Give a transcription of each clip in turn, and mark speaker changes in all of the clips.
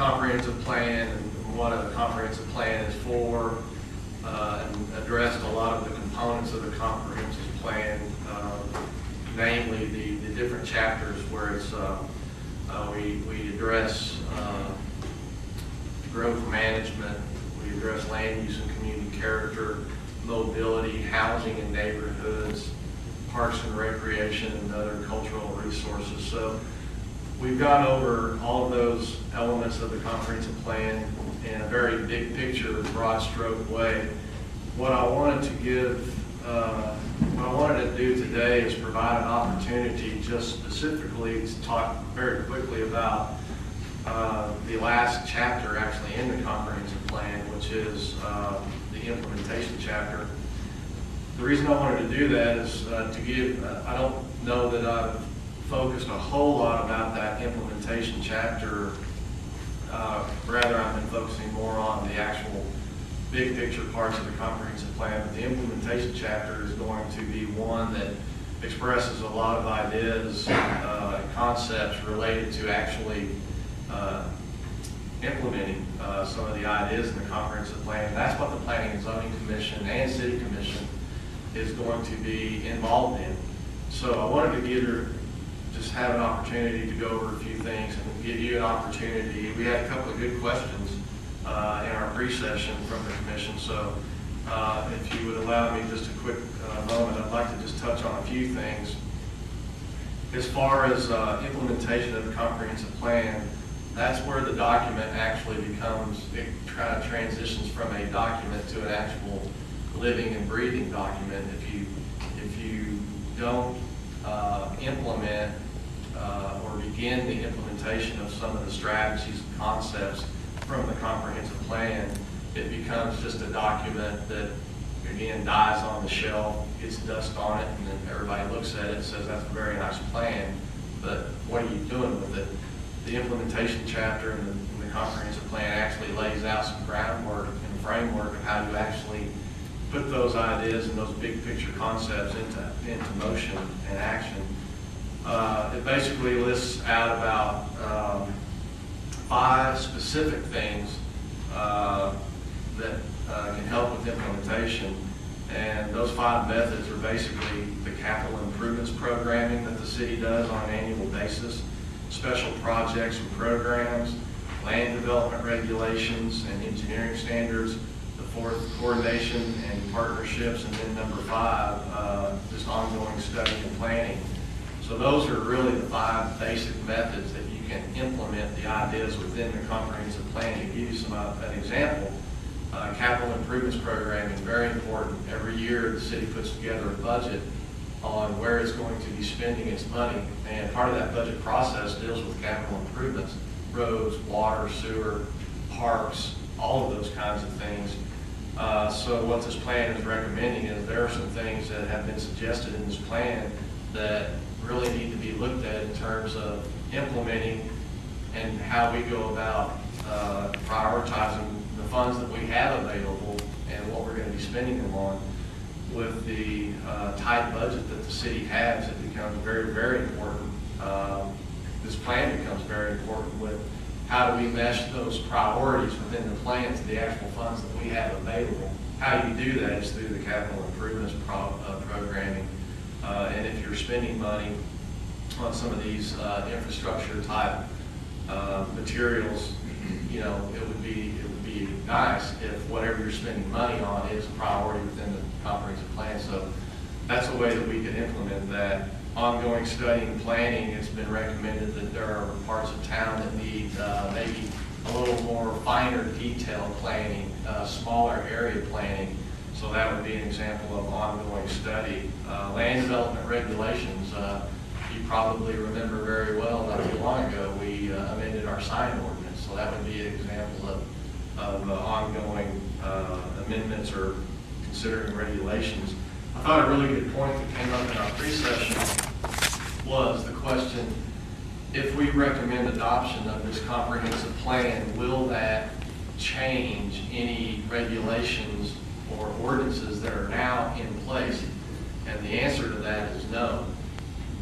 Speaker 1: comprehensive plan and what a comprehensive plan is for, and addressed a lot of the components of the comprehensive plan, namely the different chapters where it's we address growth management, we address land use and community character, mobility, housing and neighborhoods, parks and recreation, and other cultural resources. So we've gone over all of those elements of the comprehensive plan in a very big picture, broad stroke way. What I wanted to do today is provide an opportunity just specifically to talk very quickly about the last chapter actually in the comprehensive plan, which is the implementation chapter. The reason I wanted to do that is to give, I don't know that I've focused a whole lot about that implementation chapter. Rather, I've been focusing more on the actual big picture parts of the comprehensive plan, but the implementation chapter is going to be one that expresses a lot of ideas and concepts related to actually implementing some of the ideas in the comprehensive plan. And that's what the Planning and Zoning Commission and City Commission is going to be involved in. So I wanted to just have an opportunity to go over a few things and give you an opportunity. We had a couple of good questions in our pre-session from the commission. So if you would allow me just a quick moment, I'd like to just touch on a few things. As far as implementation of the comprehensive plan, that's where the document actually becomes, it kind of transitions from a document to an actual living and breathing document. If you don't implement or begin the implementation of some of the strategies and concepts from the comprehensive plan, it becomes just a document that again dies on the shelf, gets dust on it, and then everybody looks at it and says that's a very nice plan, but what are you doing with it? The implementation chapter in the comprehensive plan actually lays out some groundwork and framework of how you actually put those ideas and those big picture concepts into motion and action. It basically lists out about 5 specific things that can help with implementation. And those 5 methods are basically the capital improvements programming that the city does on an annual basis, special projects and programs, land development regulations and engineering standards, the 4th, coordination and partnerships, and then number 5, just ongoing study and planning. So those are really the 5 basic methods that you can implement the ideas within the comprehensive plan. To give you an example, capital improvements program is very important. Every year the city puts together a budget on where it's going to be spending its money, and part of that budget process deals with capital improvements, roads, water, sewer, parks, all of those kinds of things. So what this plan is recommending is there are some things that have been suggested in this plan that really need to be looked at in terms of implementing and how we go about prioritizing the funds that we have available and what we're going to be spending them on. With the tight budget that the city has, it becomes very, very important. This plan becomes very important with how do we mesh those priorities within the plan to the actual funds that we have available. How you do that is through the capital improvements programming. And if you're spending money on some of these infrastructure type materials, you know, it would be nice if whatever you're spending money on is a priority within the comprehensive plan. So that's a way that we can implement that. Ongoing study and planning, it's been recommended that there are parts of town that need maybe a little more finer detailed planning, smaller area planning. So that would be an example of ongoing study. Land development regulations, you probably remember very well not too long ago, we amended our sign ordinance. So that would be an example of ongoing amendments or considering regulations. I thought a really good point that came up in our pre-session was the question, if we recommend adoption of this comprehensive plan, will that change any regulations or ordinances that are now in place? And the answer to that is no.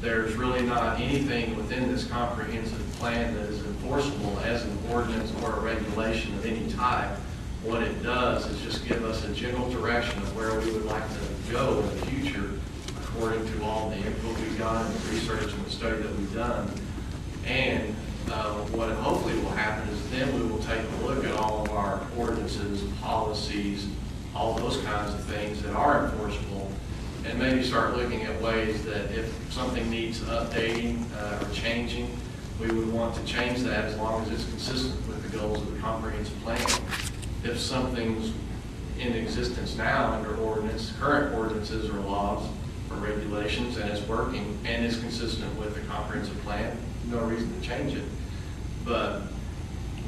Speaker 1: There's really not anything within this comprehensive plan that is enforceable as an ordinance or a regulation of any type. What it does is just give us a general direction of where we would like to go in the future, according to all the input we've got and the research and the study that we've done. And what hopefully will happen is then we will take a look at all of our ordinances, policies, all those kinds of things that are enforceable, and maybe start looking at ways that if something needs updating or changing, we would want to change that as long as it's consistent with the goals of the comprehensive plan. If something's in existence now under ordinance, current ordinances or laws or regulations, and it's working and is consistent with the comprehensive plan, no reason to change it. But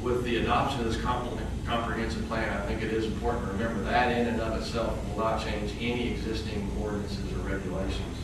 Speaker 1: with the adoption of this comprehensive plan, I think it is important to remember that in and of itself will not change any existing ordinances or regulations.